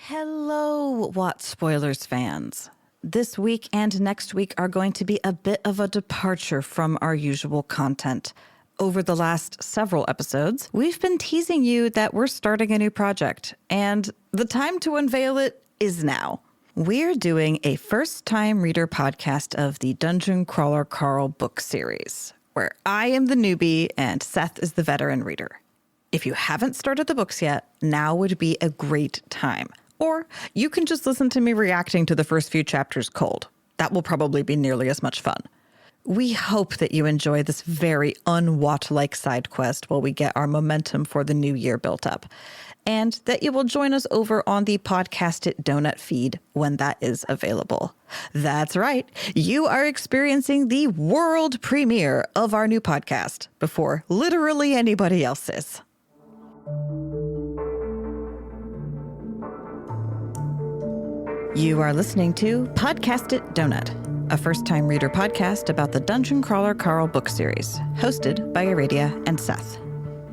Hello, What Spoilers fans. This week and next week are going to be a bit of a departure from our usual content. Over the last several episodes, we've been teasing you that we're starting a new project, and the time to unveil it is now. We're doing a first-time reader podcast of the Dungeon Crawler Carl book series, where I am the newbie and Seth is the veteran reader. If you haven't started the books yet, now would be a great time. Or you can just listen to me reacting to the first few chapters cold. That will probably be nearly as much fun. We hope that you enjoy this very un-Watt-like side quest while we get our momentum for the new year built up. And that you will join us over on the Podcast It Donut feed when that is available. That's right. You are experiencing the world premiere of our new podcast before literally anybody else is. You are listening to Podcast It Donut, a first-time reader podcast about the Dungeon Crawler Carl book series, hosted by Aradia and Seth.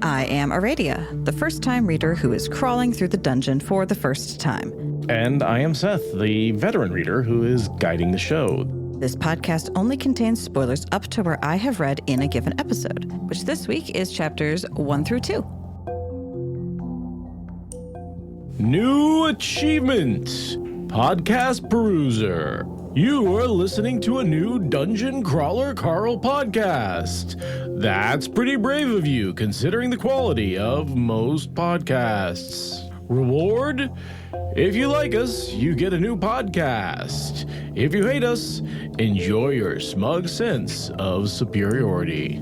I am Aradia, the first-time reader who is crawling through the dungeon for the first time. And I am Seth, the veteran reader who is guiding the show. This podcast only contains spoilers up to where I have read in a given episode, which this week is chapters 1 through 2. New achievement! Podcast Peruser. You are listening to a new Dungeon Crawler Carl podcast. That's pretty brave of you, considering the quality of most podcasts. Reward? If you like us, you get a new podcast. If you hate us, enjoy your smug sense of superiority.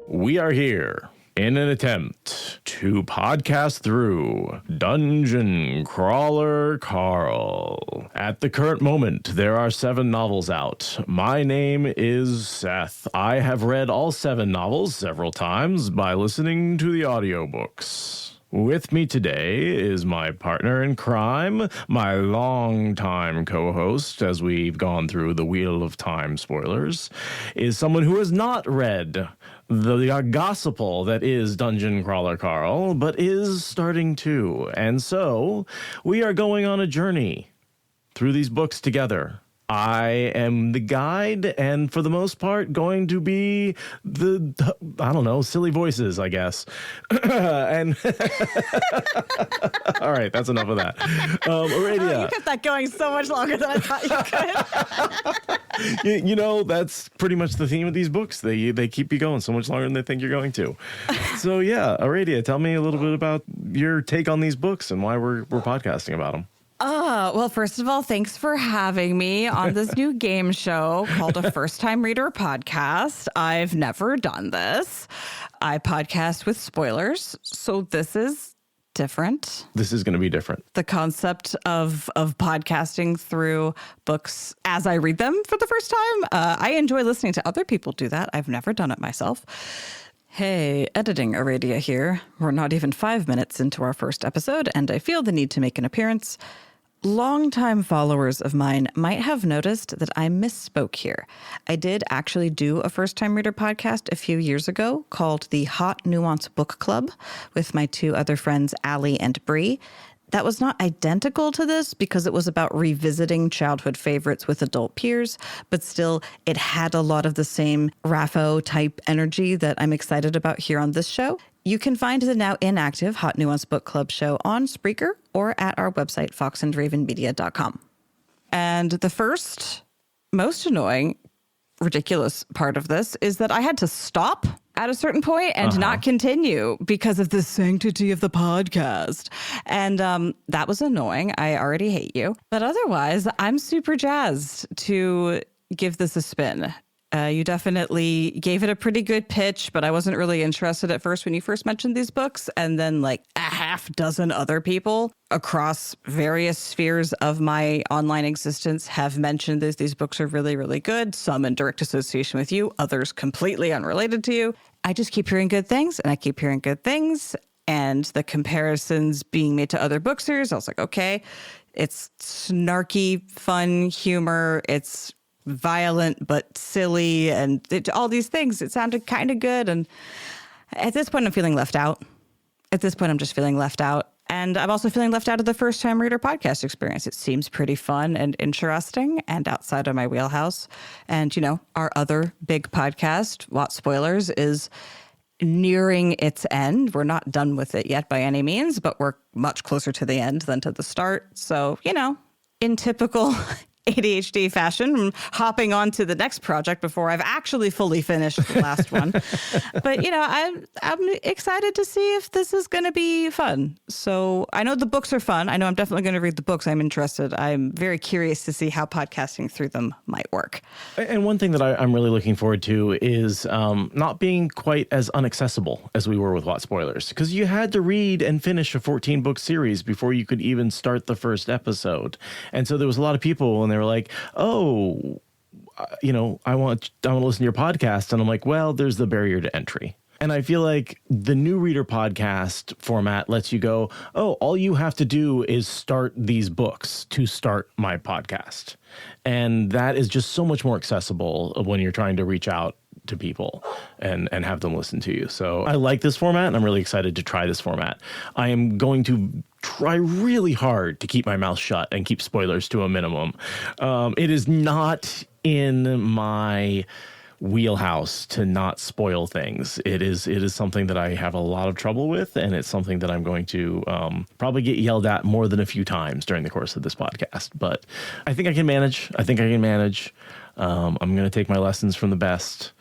We are here in an attempt to podcast through Dungeon Crawler Carl. At the current moment, there are 7 novels out. My name is Seth. I have read all 7 novels several times by listening to the audiobooks. With me today is my partner in crime, my longtime co-host, as we've gone through the Wheel of Time spoilers, is someone who has not read the gospel that is Dungeon Crawler Carl, but is starting to. And so we are going on a journey through these books together. I am the guide, and for the most part, going to be silly voices, I guess. And all right, that's enough of that. Aradia. You kept that going so much longer than I thought you could. you know, that's pretty much the theme of these books. They keep you going so much longer than they think you're going to. So yeah, Aradia, tell me a little bit about your take on these books and why we're podcasting about them. Well, first of all, thanks for having me on this new game show called a First Time Reader Podcast. I've never done this. I podcast with spoilers, so this is different. This is going to be different. The concept of podcasting through books as I read them for the first time. I enjoy listening to other people do that. I've never done it myself. Hey, editing Aradia here. We're not even 5 minutes into our first episode, and I feel the need to make an appearance. Longtime followers of mine might have noticed that I misspoke here. I did actually do a first-time reader podcast a few years ago called the Hot Nuance Book Club with my 2 other friends, Allie and Bree. That was not identical to this because it was about revisiting childhood favorites with adult peers, but still it had a lot of the same Raffo-type energy that I'm excited about here on this show. You can find the now inactive Hot Nuance Book Club show on Spreaker or at our website, foxandravenmedia.com. And the first, most annoying, ridiculous part of this is that I had to stop at a certain point and not continue because of the sanctity of the podcast. And that was annoying. I already hate you. But otherwise, I'm super jazzed to give this a spin. You definitely gave it a pretty good pitch, but I wasn't really interested at first when you first mentioned these books. And then like a half dozen other people across various spheres of my online existence have mentioned this. These books are really, really good. Some in direct association with you, others completely unrelated to you. I just keep hearing good things and I keep hearing good things. And the comparisons being made to other book series, I was like, okay, it's snarky, fun humor. It's violent but silly and all these things. It sounded kind of good. And at this point, I'm feeling left out. At this point, I'm just feeling left out. And I'm also feeling left out of the first time reader podcast experience. It seems pretty fun and interesting and outside of my wheelhouse. And, our other big podcast, What Spoilers, is nearing its end. We're not done with it yet by any means, but we're much closer to the end than to the start. So, in typical ADHD fashion, I'm hopping on to the next project before I've actually fully finished the last one. But, I'm excited to see if this is going to be fun. So I know the books are fun. I know I'm definitely going to read the books. I'm interested. I'm very curious to see how podcasting through them might work. And one thing that I'm really looking forward to is not being quite as inaccessible as we were with What Spoilers, because you had to read and finish a 14-book series before you could even start the first episode. And so there was a lot of people, and they were like, oh, I want to listen to your podcast. And I'm like, well, there's the barrier to entry. And I feel like the new reader podcast format lets you go, oh, all you have to do is start these books to start my podcast. And that is just so much more accessible when you're trying to reach out to people and have them listen to you. So I like this format, and I'm really excited to try this format. I am going to try really hard to keep my mouth shut and keep spoilers to a minimum. It is not in my wheelhouse to not spoil things. It is something that I have a lot of trouble with, and it's something that I'm going to probably get yelled at more than a few times during the course of this podcast. But I think I can manage. I'm going to take my lessons from the best.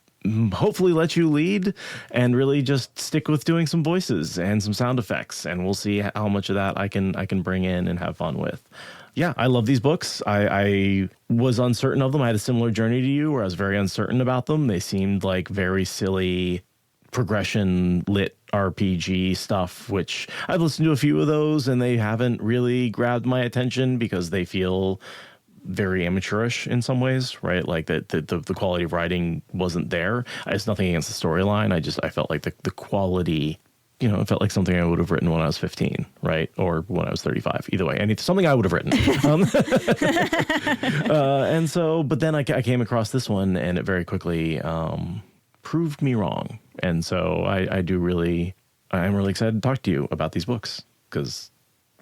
Hopefully let you lead and really just stick with doing some voices and some sound effects, and we'll see how much of that I can bring in and have fun with. Yeah, I love these books. I was uncertain of them. I had a similar journey to you where I was very uncertain about them. They seemed like very silly progression lit RPG stuff, which I've listened to a few of those, and they haven't really grabbed my attention because they feel very amateurish in some ways, right? Like the quality of writing wasn't there. It's nothing against the storyline. I felt like the quality, it felt like something I would have written when I was 15, right? Or when I was 35. Either way, something I would have written. And so, but then I came across this one, and it very quickly proved me wrong. And so I'm really excited to talk to you about these books, because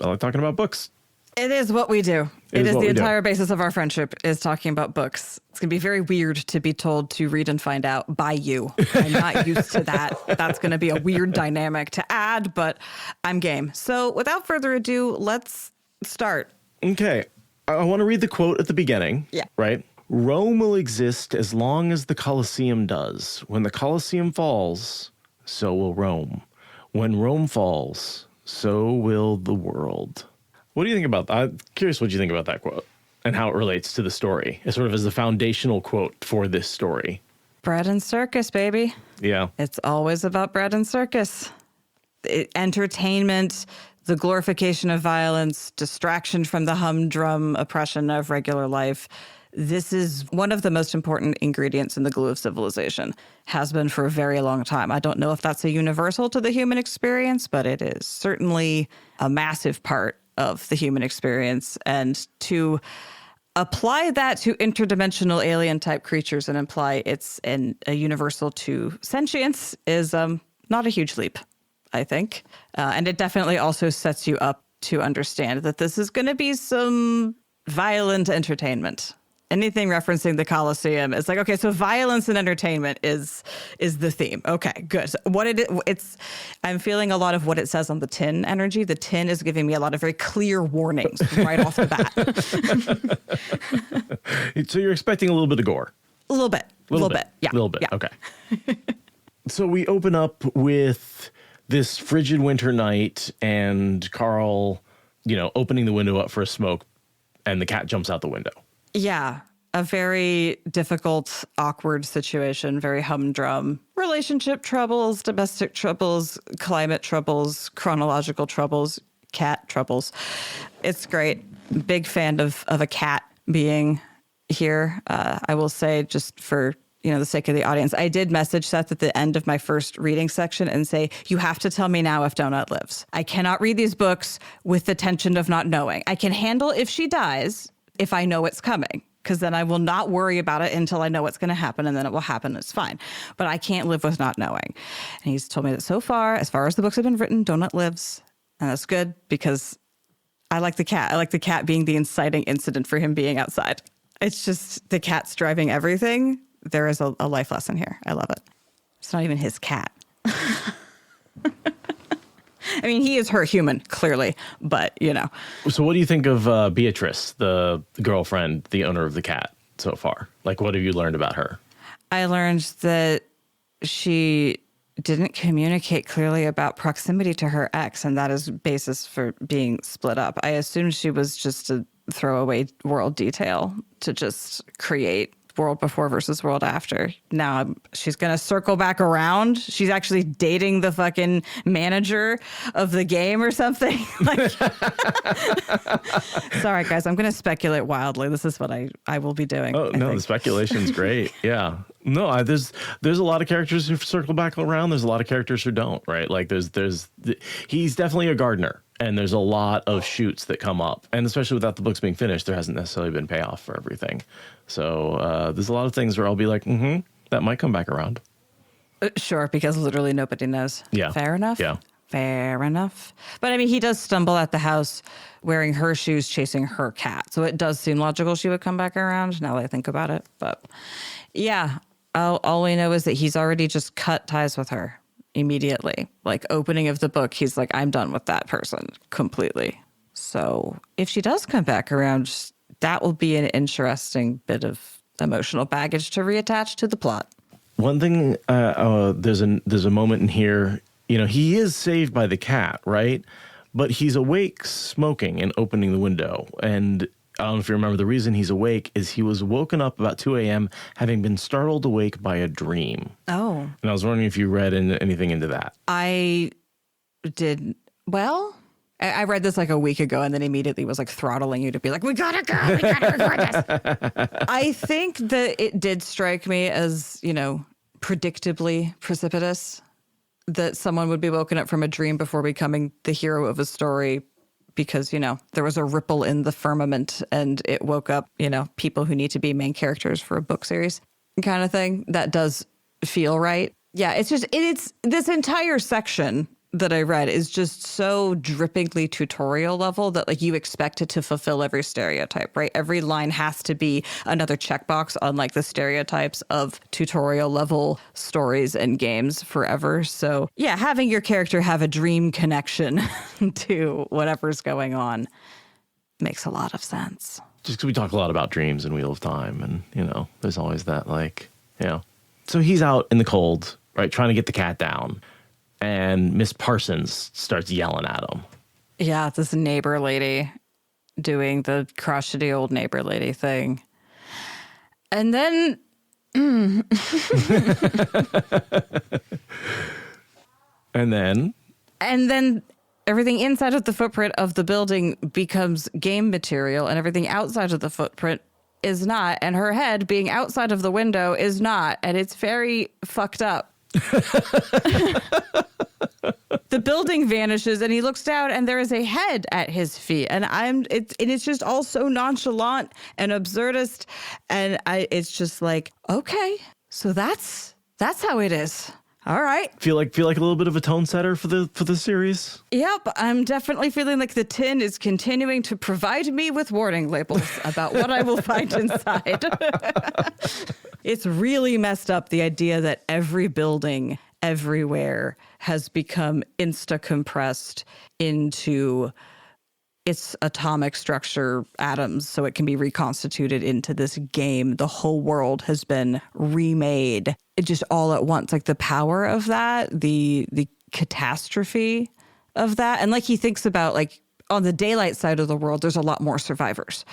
I like talking about books. It is what we do. It is the entire basis of our friendship is talking about books. It's going to be very weird to be told to read and find out by you. I'm not used to that. That's going to be a weird dynamic to add, but I'm game. So without further ado, let's start. Okay. I want to read the quote at the beginning. Yeah. Right? Rome will exist as long as the Colosseum does. When the Colosseum falls, so will Rome. When Rome falls, so will the world. What do you think about that? I'm curious what you think about that quote and how it relates to the story, as sort of as the foundational quote for this story. Bread and circus, baby. Yeah. It's always about bread and circus. Entertainment, the glorification of violence, distraction from the humdrum oppression of regular life. This is one of the most important ingredients in the glue of civilization. Has been for a very long time. I don't know if that's a universal to the human experience, but it is certainly a massive part of the human experience. And to apply that to interdimensional alien type creatures and imply it's a universal to sentience is not a huge leap, I think. And it definitely also sets you up to understand that this is going to be some violent entertainment. Anything referencing the Colosseum is like, okay, so violence and entertainment is the theme. Okay, good. So I'm feeling a lot of what it says on the tin energy. The tin is giving me a lot of very clear warnings right off the bat. So you're expecting a little bit of gore? A little bit. Yeah. A little bit. Yeah. Okay. So we open up with this frigid winter night and Carl, opening the window up for a smoke, and the cat jumps out the window. Yeah, a very difficult, awkward situation, very humdrum. Relationship troubles, domestic troubles, climate troubles, chronological troubles, cat troubles. It's great. Big fan of a cat being here. I will say, just for the sake of the audience, I did message Seth at the end of my first reading section and say, you have to tell me now if Donut lives. I cannot read these books with the tension of not knowing. I can handle if she dies, if I know it's coming. because then I will not worry about it until I know what's going to happen, and then it will happen. It's fine. But I can't live with not knowing. And he's told me that so far, as far as the books have been written, Donut lives. And that's good because I like the cat. I like the cat being the inciting incident for him being outside. It's just the cat's driving everything. There is a life lesson here. I love it. It's not even his cat. I mean, he is her human, clearly, but, you know. So what do you think of Beatrice, the girlfriend, the owner of the cat so far? Like, what have you learned about her? I learned that she didn't communicate clearly about proximity to her ex, and that is basis for being split up. I assumed she was just a throwaway world detail to just create world before versus world after. Now she's going to circle back around. She's actually dating the fucking manager of the game or something. Like, sorry, guys, I'm going to speculate wildly. This is what I will be doing. Oh, no, the speculation's great. Yeah. No, there's a lot of characters who circle back around. There's a lot of characters who don't, right? Like he's definitely a gardener. And there's a lot of shoots that come up. And especially without the books being finished, there hasn't necessarily been payoff for everything. So there's a lot of things where I'll be like, that might come back around. Sure, because literally nobody knows. Yeah. Fair enough. Yeah. Fair enough. But I mean, he does stumble at the house wearing her shoes, chasing her cat. So it does seem logical she would come back around now that I think about it. But yeah, all we know is that he's already just cut ties with her. Immediately, like opening of the book, he's like, I'm done with that person completely. So if she does come back around, that will be an interesting bit of emotional baggage to reattach to the plot. One thing, there's a moment in here, he is saved by the cat, right? But he's awake smoking and opening the window. And I don't know if you remember, the reason he's awake is he was woken up about 2 a.m. having been startled awake by a dream. Oh. And I was wondering if you read anything into that. I did. Well, I read this like a week ago and then immediately was like throttling you to be like, we gotta go, we gotta record this. I think that it did strike me as, predictably precipitous that someone would be woken up from a dream before becoming the hero of a story. Because, there was a ripple in the firmament and it woke up, people who need to be main characters for a book series kind of thing. That does feel right. Yeah, it's this entire section that I read is just so drippingly tutorial level that like you expect it to fulfill every stereotype, right? Every line has to be another checkbox on like the stereotypes of tutorial level stories and games forever. So yeah, having your character have a dream connection to whatever's going on makes a lot of sense. Just because we talk a lot about dreams in Wheel of Time and, there's always that So he's out in the cold, right, trying to get the cat down. And Miss Parsons starts yelling at him. Yeah, this neighbor lady doing the crotchety old neighbor lady thing. And then... And then... And then everything inside of the footprint of the building becomes game material and everything outside of the footprint is not. And her head being outside of the window is not. And it's very fucked up. The building vanishes and he looks down and there is a head at his feet and it's just all so nonchalant and absurdist and it's just like, okay, so that's how it is. All right. Feel like a little bit of a tone setter for the series. Yep, I'm definitely feeling like the tin is continuing to provide me with warning labels about what I will find inside. It's really messed up, the idea that every building everywhere has become insta-compressed into its atomic structure atoms so it can be reconstituted into this game. The whole world has been remade just all at once. Like the power of that, the catastrophe of that. And like he thinks about like on the daylight side of the world, there's a lot more survivors.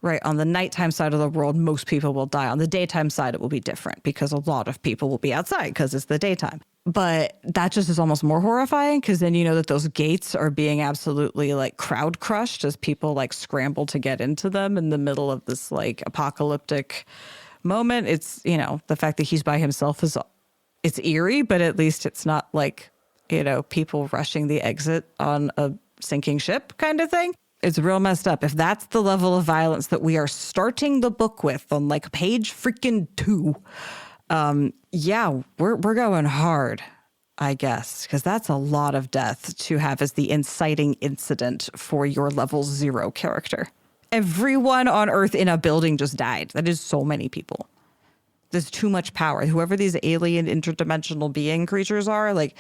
Right. On the nighttime side of the world, most people will die. On the daytime side, it will be different because a lot of people will be outside because it's the daytime. But that just is almost more horrifying because then you know that those gates are being absolutely like crowd crushed as people like scramble to get into them in the middle of this like apocalyptic moment. It's, the fact that he's by himself it's eerie, but at least it's not like, people rushing the exit on a sinking ship kind of thing. It's real messed up. If that's the level of violence that we are starting the book with on like page freaking 2, yeah, we're going hard, I guess, because that's a lot of death to have as the inciting incident for your level 0 character. Everyone on Earth in a building just died. That is so many people. There's too much power. Whoever these alien interdimensional being creatures are, like,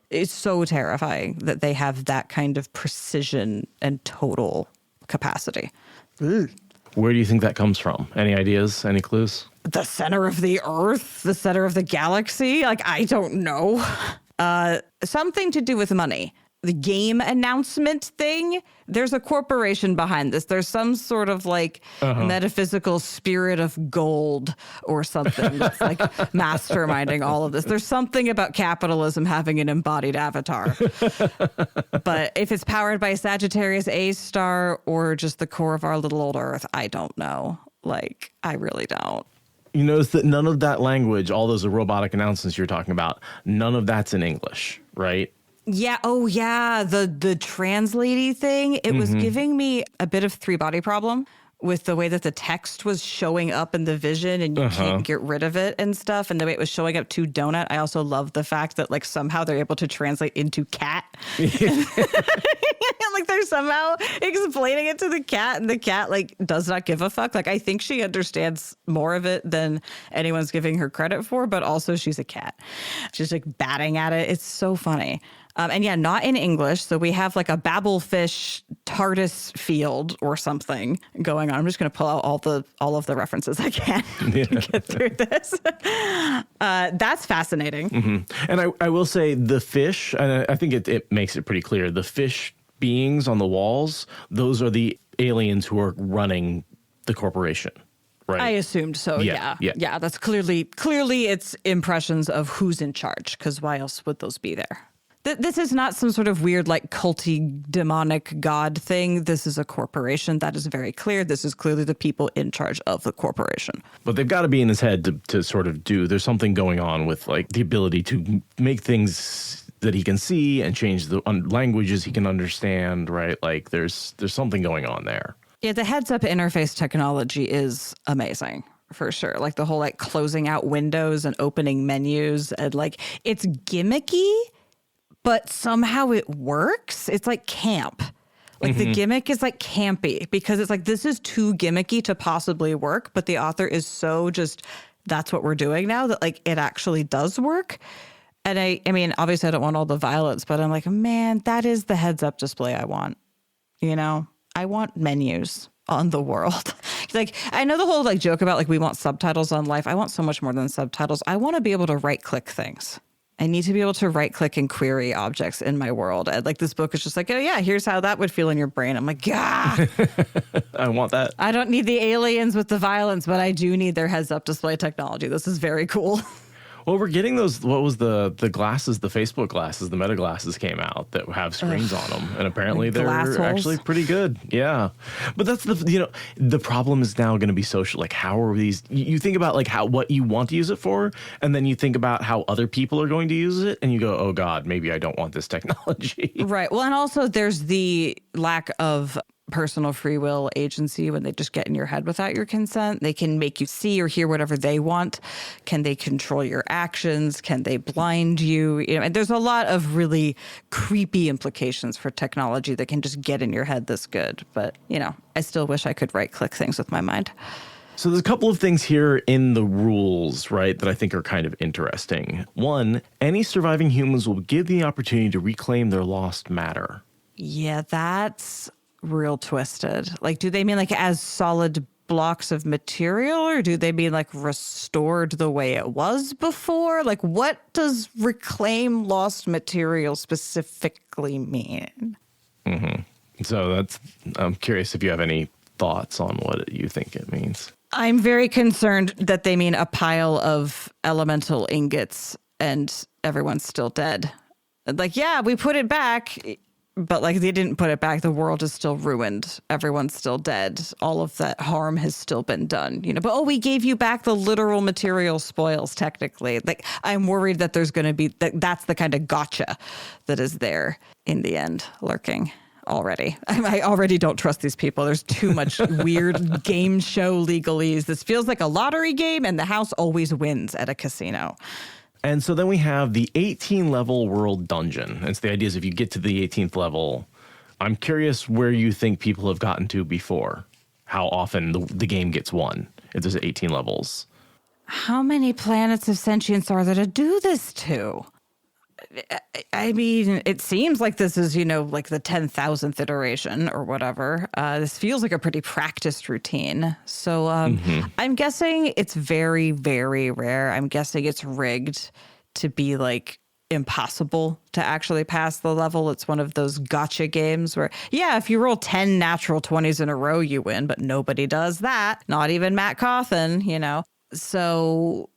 it's so terrifying that they have that kind of precision and total capacity. Where do you think that comes from? Any ideas? Any clues? The center of the Earth, the center of the galaxy. Like, I don't know. Something to do with money. The game announcement thing, there's a corporation behind this. There's some sort of like metaphysical spirit of gold or something that's like masterminding all of this. There's something about capitalism having an embodied avatar. But if it's powered by Sagittarius A star or just the core of our little old Earth, I don't know. Like, I really don't. You notice that none of that language, all those robotic announcements you're talking about, none of that's in English, right? Yeah. Oh, yeah. The translatey thing. It was giving me a bit of 3-body problem with the way that the text was showing up in the vision and you can't get rid of it and stuff. And the way it was showing up to donut. I also love the fact that like somehow they're able to translate into cat. Like they're somehow explaining it to the cat and the cat like does not give a fuck. Like I think she understands more of it than anyone's giving her credit for, but also she's a cat. She's like batting at it. It's so funny. And yeah, not in English. So we have like a Babelfish TARDIS field or something going on. I'm just going to pull out all of the references I can to get through this. That's fascinating. Mm-hmm. And I will say the fish, and I think it makes it pretty clear, the fish beings on the walls, those are the aliens who are running the corporation. Right. I assumed so. Yeah. That's clearly it's impressions of who's in charge, because why else would those be there? This is not some sort of weird, like, culty, demonic god thing. This is a corporation. That is very clear. This is clearly the people in charge of the corporation. But they've got to be in his head to sort of there's something going on with, like, the ability to make things that he can see and change the languages he can understand, right? Like, there's something going on there. Yeah, the heads-up interface technology is amazing. For sure. Like, the whole, like, closing out windows and opening menus. And, like, it's gimmicky, but somehow it works. It's like camp. Like the gimmick is like campy because it's like, this is too gimmicky to possibly work. But the author is so just, that's what we're doing now, that like it actually does work. And I mean, obviously I don't want all the violence, but I'm like, man, that is the heads up display I want. You know, I want menus on the world. Like, I know the whole like joke about like, we want subtitles on life. I want so much more than subtitles. I want to be able to right click things. I need to be able to right click and query objects in my world. And like this book is just like, oh yeah, here's how that would feel in your brain. I'm like, yeah, I want that. I don't need the aliens with the violence, but I do need their heads up display technology. This is very cool. Well, we're getting those, what was the glasses, the Facebook glasses, the Meta glasses came out that have screens on them. And apparently they're actually pretty good. Yeah. But that's the problem is now going to be social. Like, how are these, you think about like what you want to use it for, and then you think about how other people are going to use it, and you go, oh God, maybe I don't want this technology. Right. Well, and also there's the lack of personal free will agency when they just get in your head without your consent. They can make you see or hear whatever they want. Can they control your actions? Can they blind you? You know, and there's a lot of really creepy implications for technology that can just get in your head this good. But, you know, I still wish I could right click things with my mind. So there's a couple of things here in the rules, right, that I think are kind of interesting. One, any surviving humans will be given the opportunity to reclaim their lost matter. Yeah, that's real twisted. Like, do they mean like as solid blocks of material, or do they mean like restored the way it was before? Like, what does reclaim lost material specifically mean? So I'm curious if you have any thoughts on what you think it means. I'm very concerned that they mean a pile of elemental ingots and everyone's still dead. Like, yeah, we put it back, but like they didn't put it back. The world is still ruined. Everyone's still dead. All of that harm has still been done, you know, but we gave you back the literal material spoils technically. Like, I'm worried that there's going to be that's the kind of gotcha that is there in the end lurking. already. I already don't trust these people. There's too much weird game show legalese. This feels like a lottery game, and the house always wins at a casino. And so then we have the 18-level world dungeon. And so the idea is if you get to the 18th level, I'm curious where you think people have gotten to before, how often the game gets won if there's 18 levels. How many planets of sentience are there to do this to? I mean, it seems like this is, like the 10,000th iteration or whatever. This feels like a pretty practiced routine. So I'm guessing it's very, very rare. I'm guessing it's rigged to be like impossible to actually pass the level. It's one of those gotcha games where, yeah, if you roll 10 natural 20s in a row, you win, but nobody does that. Not even Matt Cawthon, So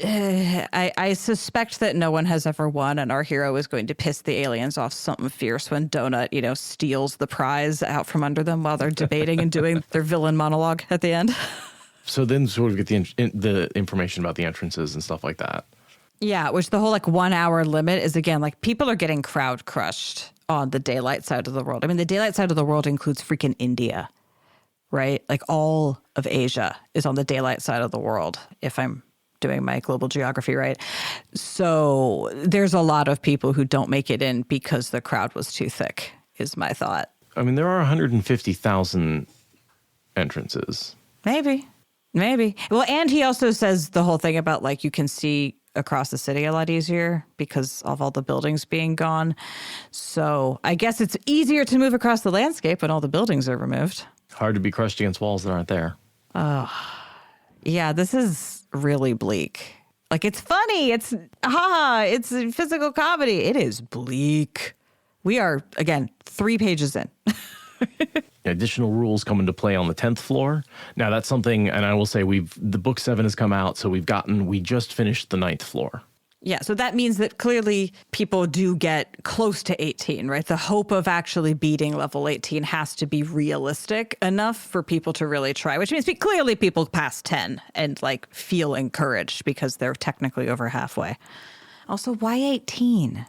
I suspect that no one has ever won, and our hero is going to piss the aliens off something fierce when Donut, steals the prize out from under them while they're debating and doing their villain monologue at the end. So then sort of get the information about the entrances and stuff like that. Yeah, which the whole 1 hour limit is, again, people are getting crowd crushed on the daylight side of the world. I mean, the daylight side of the world includes freaking India, right? All of Asia is on the daylight side of the world, if I'm doing my global geography right. So there's a lot of people who don't make it in because the crowd was too thick, is my thought. I mean, there are 150,000 entrances. Maybe. Well, and he also says the whole thing about you can see across the city a lot easier because of all the buildings being gone. So I guess it's easier to move across the landscape when all the buildings are removed. Hard to be crushed against walls that aren't there. Yeah, this is really bleak. It's funny. It's physical comedy. It is bleak. We are, again, 3 pages in. Additional rules come into play on the 10th floor. Now that's something, and I will say the book 7 has come out, so we just finished the 9th floor. Yeah, so that means that clearly people do get close to 18, right? The hope of actually beating level 18 has to be realistic enough for people to really try, which means clearly people pass 10 and feel encouraged because they're technically over halfway. Also, why 18?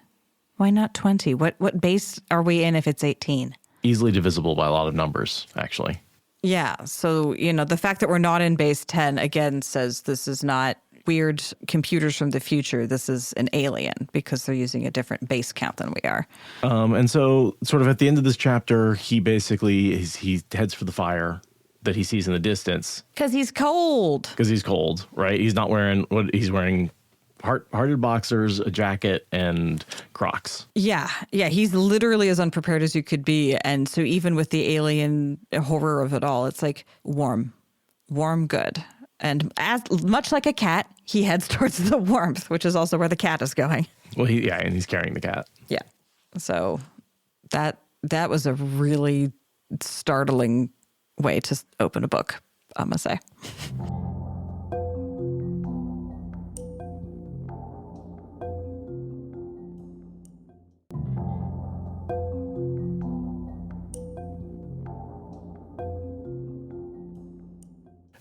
Why not 20? What base are we in if it's 18? Easily divisible by a lot of numbers, actually. Yeah, so, the fact that we're not in base 10, again, says this is not weird computers from the future. This is an alien because they're using a different base count than we are. And so sort of at the end of this chapter, he basically, he heads for the fire that he sees in the distance. Because he's cold. Right? He's not wearing he's wearing hearted boxers, a jacket, and Crocs. Yeah. He's literally as unprepared as you could be. And so even with the alien horror of it all, it's warm, good. And as much like a cat, he heads towards the warmth, which is also where the cat is going. Well, and he's carrying the cat. Yeah. So that was a really startling way to open a book, I'm gonna say.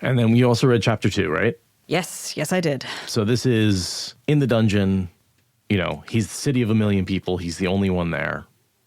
And then we also read chapter 2, right? Yes, I did. So this is in the dungeon. He's the city of 1 million people. He's the only one there.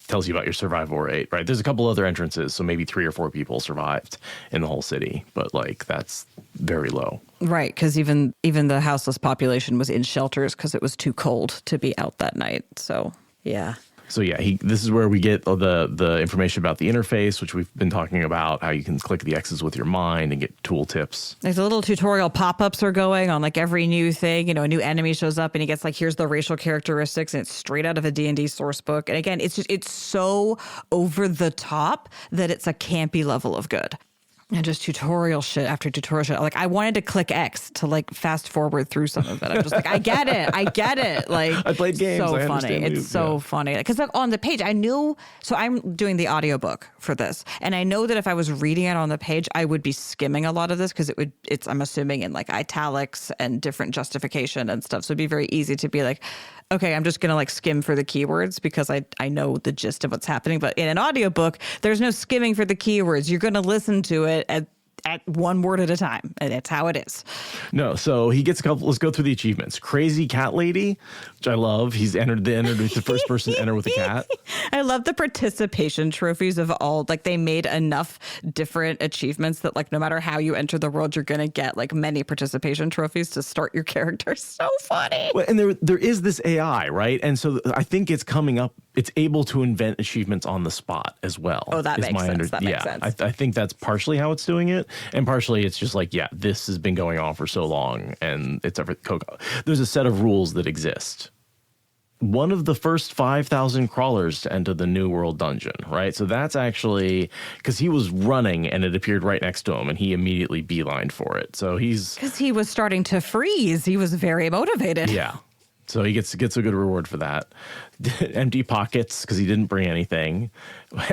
Tells you about your survival rate, right? There's a couple other entrances, so maybe 3 or 4 people survived in the whole city, but that's very low. Right, because even the houseless population was in shelters because it was too cold to be out that night. So yeah. So yeah, this is where we get the information about the interface, which we've been talking about, how you can click the X's with your mind and get tool tips. There's a little tutorial pop-ups are going on every new thing. A new enemy shows up and he gets here's the racial characteristics, and it's straight out of a D&D source book. And again, it's so over the top that it's a campy level of good. And just tutorial shit after tutorial shit. I wanted to click X to fast forward through some of it. I'm just I get it. I played games. So I funny. It's so funny. Because on the page, I knew. So I'm doing the audiobook for this, and I know that if I was reading it on the page, I would be skimming a lot of this because I'm assuming in italics and different justification and stuff. So it'd be very easy to be okay, I'm just going to skim for the keywords because I know the gist of what's happening. But in an audiobook, there's no skimming for the keywords. You're going to listen to it at at one word at a time. And it's how it is. No, so he gets a couple. Let's go through the achievements. Crazy cat lady, which I love. He's entered with the first person to enter with a cat. I love the participation trophies of all, like they made enough different achievements that like no matter how you enter the world, you're going to get like many participation trophies to start your character. So funny. Well, and there is this AI, right? And so I think it's coming up. It's able to invent achievements on the spot as well. Oh, that makes sense. That makes sense. I think that's partially how it's doing it. And partially it's just like, yeah, this has been going on for so long and it's there's a set of rules that exist. One of the first 5,000 crawlers to enter the New World dungeon, right? So that's actually because he was running and it appeared right next to him and he immediately beelined for it. So because he was starting to freeze. He was very motivated. Yeah. So he gets a good reward for that. Empty pockets because he didn't bring anything.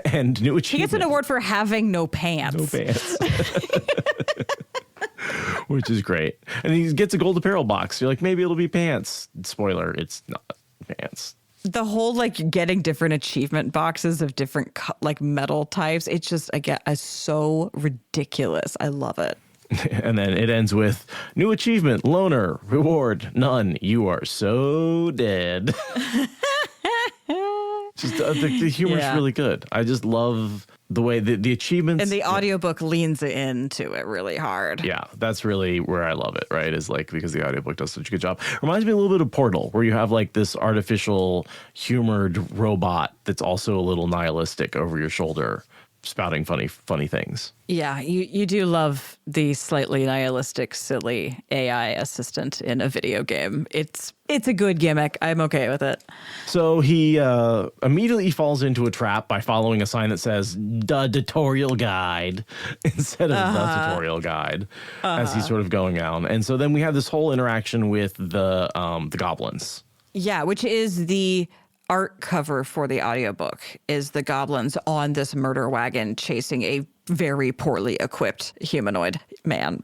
And new achievement. He gets an award for having no pants. No pants. Which is great. And he gets a gold apparel box. You're like, maybe it'll be pants. Spoiler, it's not pants. The whole like getting different achievement boxes of different like metal types. It's just, again, so ridiculous. I love it. And then it ends with new achievement, loner, reward, none. You are so dead. Just the humor's really good. I just love the way the achievements. And the audiobook leans into it really hard. Yeah, that's really where I love it, right? Is like because the audiobook does such a good job. Reminds me a little bit of Portal, where you have like this artificial humored robot that's also a little nihilistic over your shoulder, spouting funny things. Yeah, you do love the slightly nihilistic, silly AI assistant in a video game. It's a good gimmick. I'm okay with it. So he immediately falls into a trap by following a sign that says "the tutorial guide" instead of the tutorial guide as he's sort of going out. And so then we have this whole interaction with the goblins. Yeah, which is the art cover for the audiobook is the goblins on this murder wagon chasing a very poorly equipped humanoid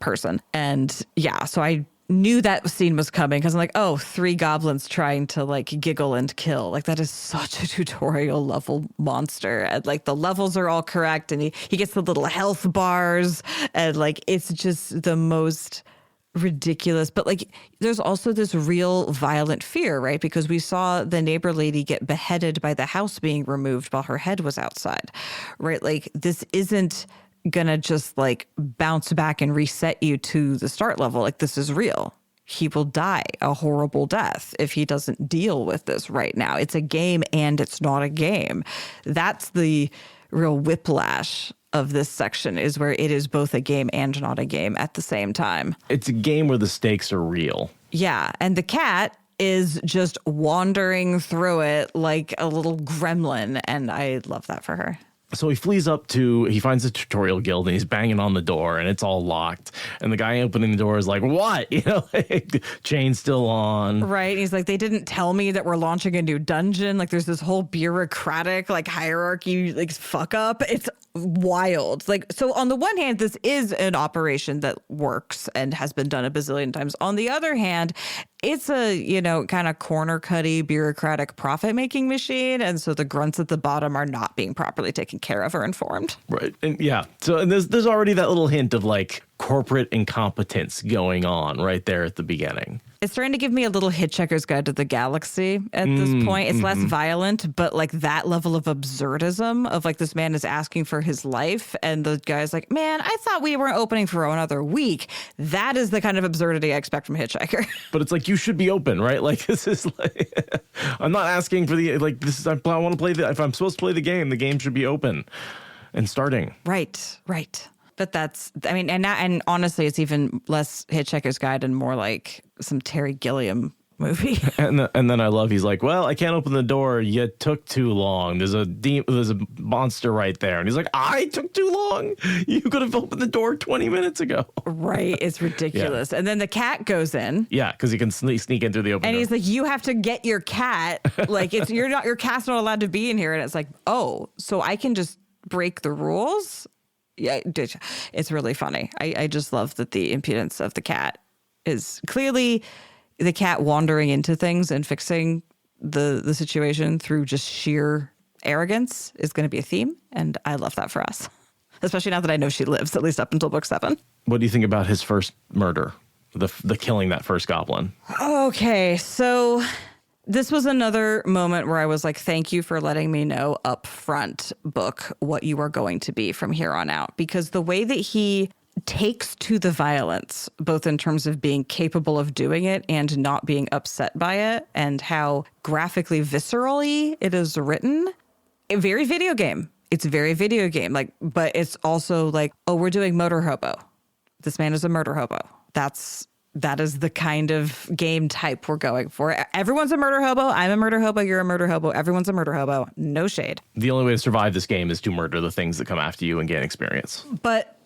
person. And yeah, so I knew that scene was coming because I'm like, oh, 3 goblins trying to like giggle and kill. Like that is such a tutorial level monster. And like the levels are all correct and he gets the little health bars and like it's just the most ridiculous. But like there's also this real violent fear, right? Because we saw the neighbor lady get beheaded by the house being removed while her head was outside, right? Like this isn't gonna just like bounce back and reset you to the start level. Like this is real. He will die a horrible death if he doesn't deal with this right now. It's a game and it's not a game. That's the real whiplash of this section, is where it is both a game and not a game at the same time. It's a game where the stakes are real. Yeah. And the cat is just wandering through it like a little gremlin. And I love that for her. So he finds the tutorial guild and he's banging on the door and it's all locked. And the guy opening the door is like, what? You know, like, chain's still on. Right. He's like, they didn't tell me that we're launching a new dungeon. Like there's this whole bureaucratic like hierarchy, like fuck up. It's wild. Like, so on the one hand, this is an operation that works and has been done a bazillion times. On the other hand, it's a, kind of corner cutty bureaucratic profit making machine. And so the grunts at the bottom are not being properly taken care of or informed. Right. And yeah. So and there's already that little hint of like corporate incompetence going on right there at the beginning. It's starting to give me a little Hitchhiker's Guide to the Galaxy at this point. It's less violent, but like that level of absurdism of like this man is asking for his life. And the guy's like, man, I thought we weren't opening for another week. That is the kind of absurdity I expect from Hitchhiker. But it's like, you should be open, right? Like this is like, I'm not asking for I want to play if I'm supposed to play the game should be open and starting. Right. But and honestly, it's even less Hitchhiker's Guide and more like some Terry Gilliam movie. And then I love, he's like, well, I can't open the door. You took too long. There's a monster right there. And he's like, I took too long. You could have opened the door 20 minutes ago. Right. It's ridiculous. Yeah. And then the cat goes in. Yeah, because he can sneak in through the open door. And he's like, you have to get your cat. Like your cat's not allowed to be in here. And it's like, oh, so I can just break the rules? Yeah, it's really funny. I just love that the impudence of the cat is clearly the cat wandering into things and fixing the situation through just sheer arrogance is going to be a theme. And I love that for us. especially now that I know she lives, at least up until book 7. What do you think about his first murder, the killing that first goblin? Okay, so this was another moment where I was like, thank you for letting me know up front, book, what you are going to be from here on out. Because the way that he takes to the violence, both in terms of being capable of doing it and not being upset by it, and how graphically viscerally it is written, very video game. It's very video game. Like, but it's also like, oh, we're doing motor hobo. This man is a murder hobo. That is the kind of game type we're going for. Everyone's a murder hobo. I'm a murder hobo. You're a murder hobo. Everyone's a murder hobo. No shade. The only way to survive this game is to murder the things that come after you and gain experience. But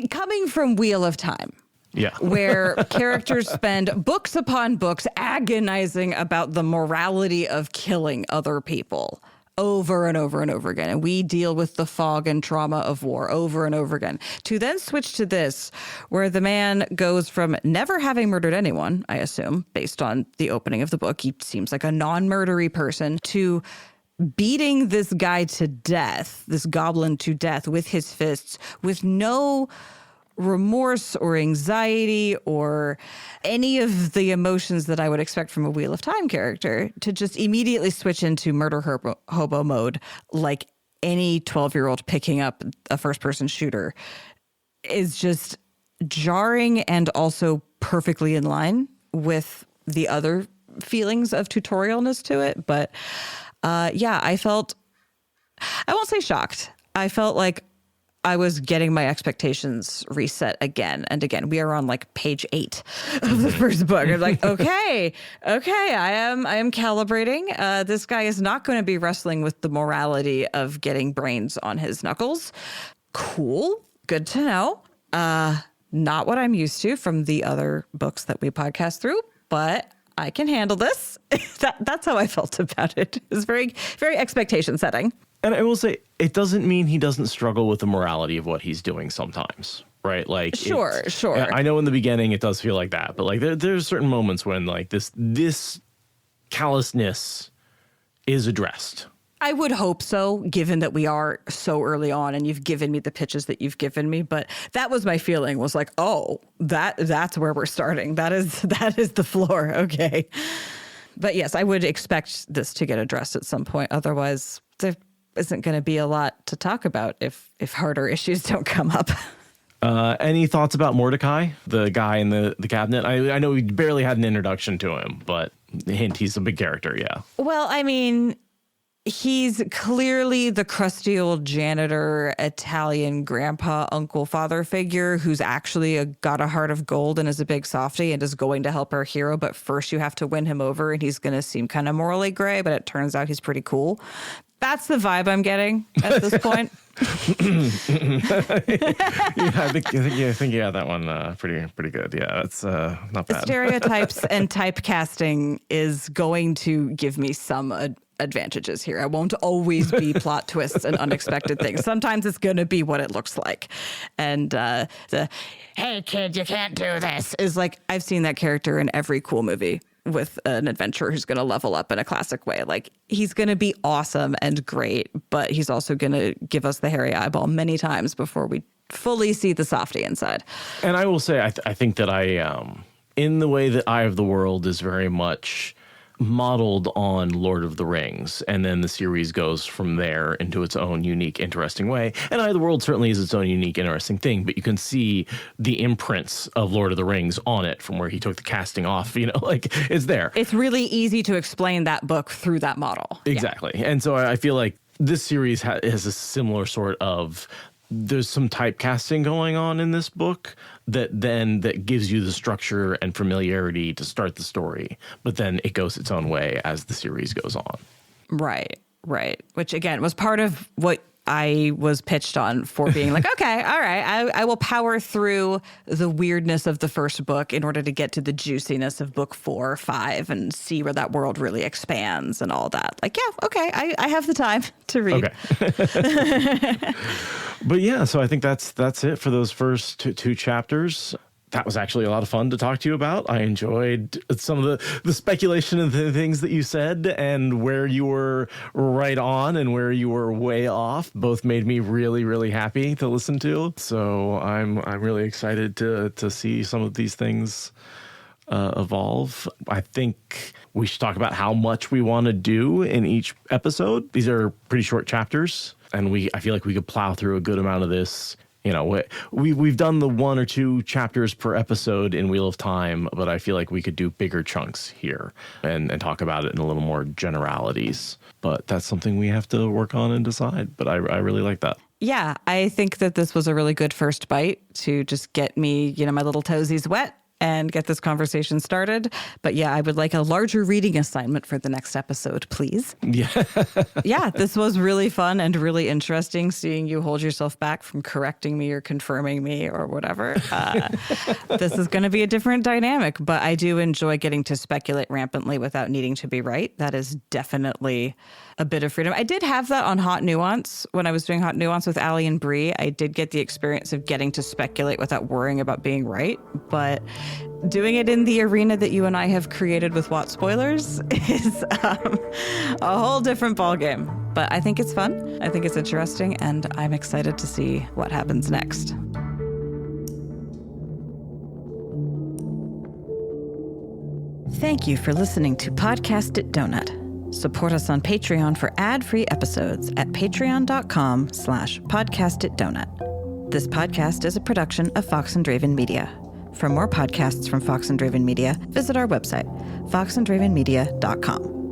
coming from Wheel of Time, yeah, where characters spend books upon books agonizing about the morality of killing other people over and over and over again. And we deal with the fog and trauma of war over and over again. To then switch to this, where the man goes from never having murdered anyone, I assume, based on the opening of the book, he seems like a non-murdery person, to beating this guy to death, this goblin to death with his fists, with no remorse or anxiety or any of the emotions that I would expect from a Wheel of Time character, to just immediately switch into murder hobo mode like any 12-year-old picking up a first-person shooter is just jarring and also perfectly in line with the other feelings of tutorialness to it. But yeah, I won't say shocked. I felt like I was getting my expectations reset again and again. We are on like page 8 of the first book. I'm like, okay, I am calibrating. This guy is not going to be wrestling with the morality of getting brains on his knuckles. Cool. Good to know. Not what I'm used to from the other books that we podcast through, but I can handle this. That's how I felt about it. It was very, very expectation setting. And I will say, it doesn't mean he doesn't struggle with the morality of what he's doing sometimes, right? Like, sure. I know in the beginning it does feel like that, but like there's certain moments when like this callousness is addressed. I would hope so, given that we are so early on and you've given me the pitches that you've given me. But that was my feeling, was like, oh, that's where we're starting. That is the floor. Okay. But yes, I would expect this to get addressed at some point. Otherwise, there isn't going to be a lot to talk about if harder issues don't come up. Any thoughts about Mordecai, the guy in the cabinet? I know we barely had an introduction to him, but hint, he's a big character, yeah. Well, I mean, he's clearly the crusty old janitor, Italian grandpa, uncle, father figure who's actually got a heart of gold and is a big softie and is going to help our hero. But first you have to win him over and he's going to seem kind of morally gray, but it turns out he's pretty cool. That's the vibe I'm getting at this point. Yeah, I think you got that one pretty good. Yeah, that's not bad. Stereotypes and typecasting is going to give me some advantages here. I won't always be plot twists and unexpected things. Sometimes it's going to be what it looks like. And the, hey kid, you can't do this, is like, I've seen that character in every cool movie with an adventurer who's going to level up in a classic way. Like, he's going to be awesome and great, but he's also going to give us the hairy eyeball many times before we fully see the softy inside. And I will say, I think that in the way that Eye of the World is very much modeled on Lord of the Rings, and then the series goes from there into its own unique, interesting way. And Eye of the World certainly is its own unique, interesting thing, but you can see the imprints of Lord of the Rings on it from where he took the casting off, like it's there. It's really easy to explain that book through that model. Exactly. Yeah. And so I feel like this series has a similar sort of, there's some typecasting going on in this book that gives you the structure and familiarity to start the story, but then it goes its own way as the series goes on. Right. Which again was part of what I was pitched on for being like, okay, all right, I will power through the weirdness of the first book in order to get to the juiciness of book 4 or 5 and see where that world really expands and all that. Like, yeah, okay, I have the time to read. Okay. But yeah, so I think that's it for those first two chapters. that was actually a lot of fun to talk to you about. I enjoyed some of the speculation and the things that you said, and where you were right on and where you were way off. Both made me really, really happy to listen to. So I'm really excited to see some of these things evolve. I think we should talk about how much we want to do in each episode. These are pretty short chapters, and I feel like we could plow through a good amount of this. You know, we've done the 1 or 2 chapters per episode in Wheel of Time, but I feel like we could do bigger chunks here and talk about it in a little more generalities. But that's something we have to work on and decide. But I really like that. Yeah, I think that this was a really good first bite to just get me, my little toesies wet and get this conversation started. But yeah, I would like a larger reading assignment for the next episode, please. Yeah. Yeah, this was really fun and really interesting, seeing you hold yourself back from correcting me or confirming me or whatever. This is going to be a different dynamic, but I do enjoy getting to speculate rampantly without needing to be right. That is definitely a bit of freedom. I did have that on Hot Nuance. When I was doing Hot Nuance with Allie and Bree, I did get the experience of getting to speculate without worrying about being right. But doing it in the arena that you and I have created with What Spoilers is a whole different ballgame. But I think it's fun. I think it's interesting, and I'm excited to see what happens next. Thank you for listening to Podcast It Donut. Support us on Patreon for ad-free episodes at patreon.com/podcastitdonut. This podcast is a production of Fox and Draven Media. For more podcasts from Fox and Draven Media, visit our website, foxandravenmedia.com.